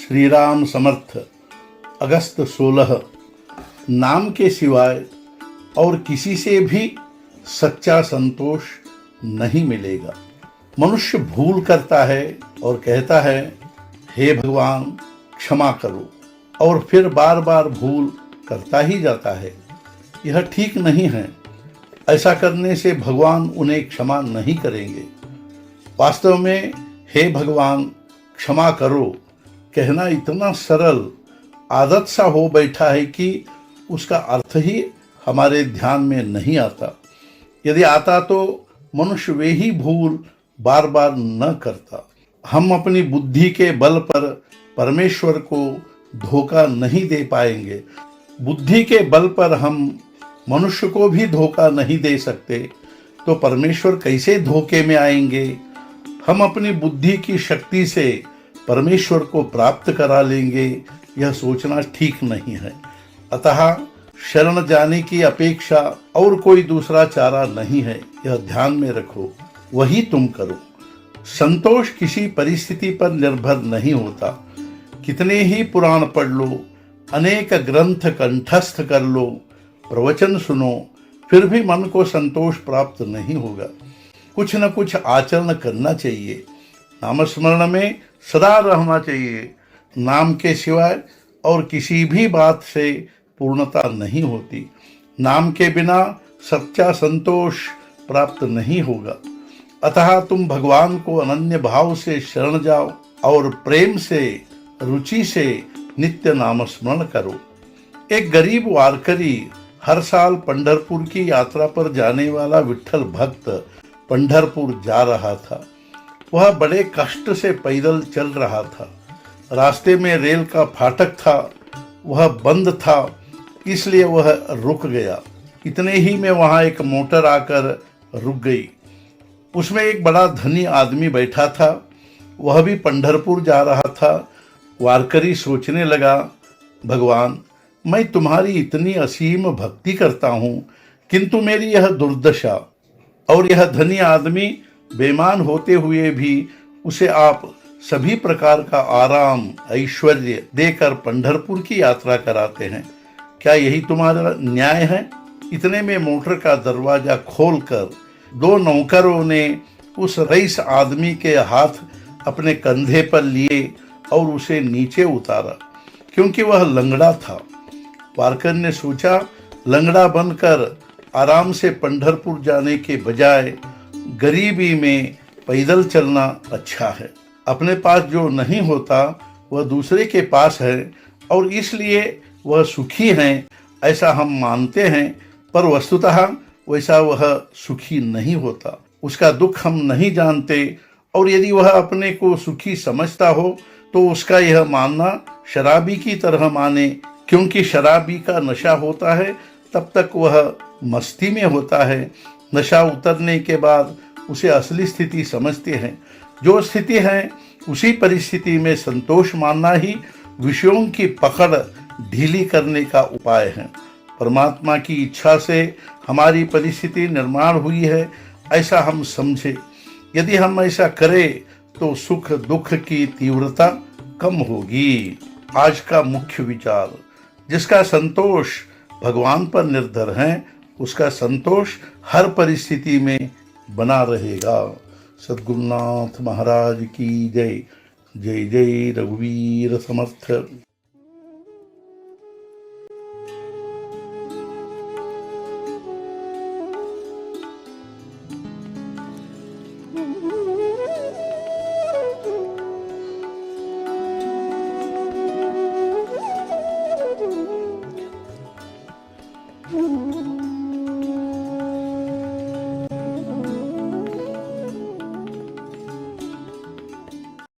श्री राम समर्थ। अगस्त 16। नाम के सिवाय और किसी से भी सच्चा संतोष नहीं मिलेगा। मनुष्य भूल करता है और कहता है हे भगवान क्षमा करो, और फिर बार बार भूल करता ही जाता है। यह ठीक नहीं है। ऐसा करने से भगवान उन्हें क्षमा नहीं करेंगे। वास्तव में हे भगवान क्षमा करो कहना इतना सरल आदत सा हो बैठा है कि उसका अर्थ ही हमारे ध्यान में नहीं आता। यदि आता तो मनुष्य वे ही भूल बार बार न करता। हम अपनी बुद्धि के बल पर परमेश्वर को धोखा नहीं दे पाएंगे। बुद्धि के बल पर हम मनुष्य को भी धोखा नहीं दे सकते तो परमेश्वर कैसे धोखे में आएंगे। हम अपनी बुद्धि की शक्ति से परमेश्वर को प्राप्त करा लेंगे, यह सोचना ठीक नहीं है। अतः शरण जाने की अपेक्षा और कोई दूसरा चारा नहीं है, यह ध्यान में रखो। वही तुम करो। संतोष किसी परिस्थिति पर निर्भर नहीं होता। कितने ही पुराण पढ़ लो, अनेक ग्रंथ कंठस्थ कर लो, प्रवचन सुनो, फिर भी मन को संतोष प्राप्त नहीं होगा। कुछ न कुछ आचरण करना चाहिए। नामस्मरण में सदा रहना चाहिए। नाम के सिवाय और किसी भी बात से पूर्णता नहीं होती। नाम के बिना सच्चा संतोष प्राप्त नहीं होगा। अतः तुम भगवान को अनन्य भाव से शरण जाओ और प्रेम से, रुचि से नित्य नाम स्मरण करो। एक गरीब वारकरी हर साल पंढरपुर की यात्रा पर जाने वाला विट्ठल भक्त पंढरपुर जा रहा था। वह बड़े कष्ट से पैदल चल रहा था। रास्ते में रेल का फाटक था, वह बंद था, इसलिए वह रुक गया। इतने ही में वहां एक मोटर आकर रुक गई। उसमें एक बड़ा धनी आदमी बैठा था। वह भी पंढरपुर जा रहा था। वारकरी सोचने लगा, भगवान मैं तुम्हारी इतनी असीम भक्ति करता हूँ, किंतु मेरी यह दुर्दशा, और यह धनी आदमी बेईमान होते हुए भी उसे आप सभी प्रकार का आराम ऐश्वर्य देकर पंढरपुर की यात्रा कराते हैं। क्या यही तुम्हारा न्याय है? इतने में मोटर का दरवाजा खोलकर दो नौकरों ने उस रईस आदमी के हाथ अपने कंधे पर लिए और उसे नीचे उतारा, क्योंकि वह लंगड़ा था। वारकर ने सोचा, लंगड़ा बनकर आराम से पंढरपुर जाने के बजाय गरीबी में पैदल चलना अच्छा है। अपने पास जो नहीं होता वह दूसरे के पास है, और इसलिए वह सुखी हैं ऐसा हम मानते हैं, पर वस्तुतः वैसा वह सुखी नहीं होता। उसका दुख हम नहीं जानते, और यदि वह अपने को सुखी समझता हो तो उसका यह मानना शराबी की तरह माने, क्योंकि शराबी का नशा होता है तब तक वह मस्ती में होता है। नशा उतरने के बाद उसे असली स्थिति समझते हैं। जो स्थिति है उसी परिस्थिति में संतोष मानना ही विषयों की पकड़ ढीली करने का उपाय है। परमात्मा की इच्छा से हमारी परिस्थिति निर्माण हुई है ऐसा हम समझे। यदि हम ऐसा करें तो सुख दुख की तीव्रता कम होगी। आज का मुख्य विचार, जिसका संतोष भगवान पर निर्भर है उसका संतोष हर परिस्थिति में बना रहेगा। सद्गुरुनाथ महाराज की जय। जय जय रघुवीर समर्थ।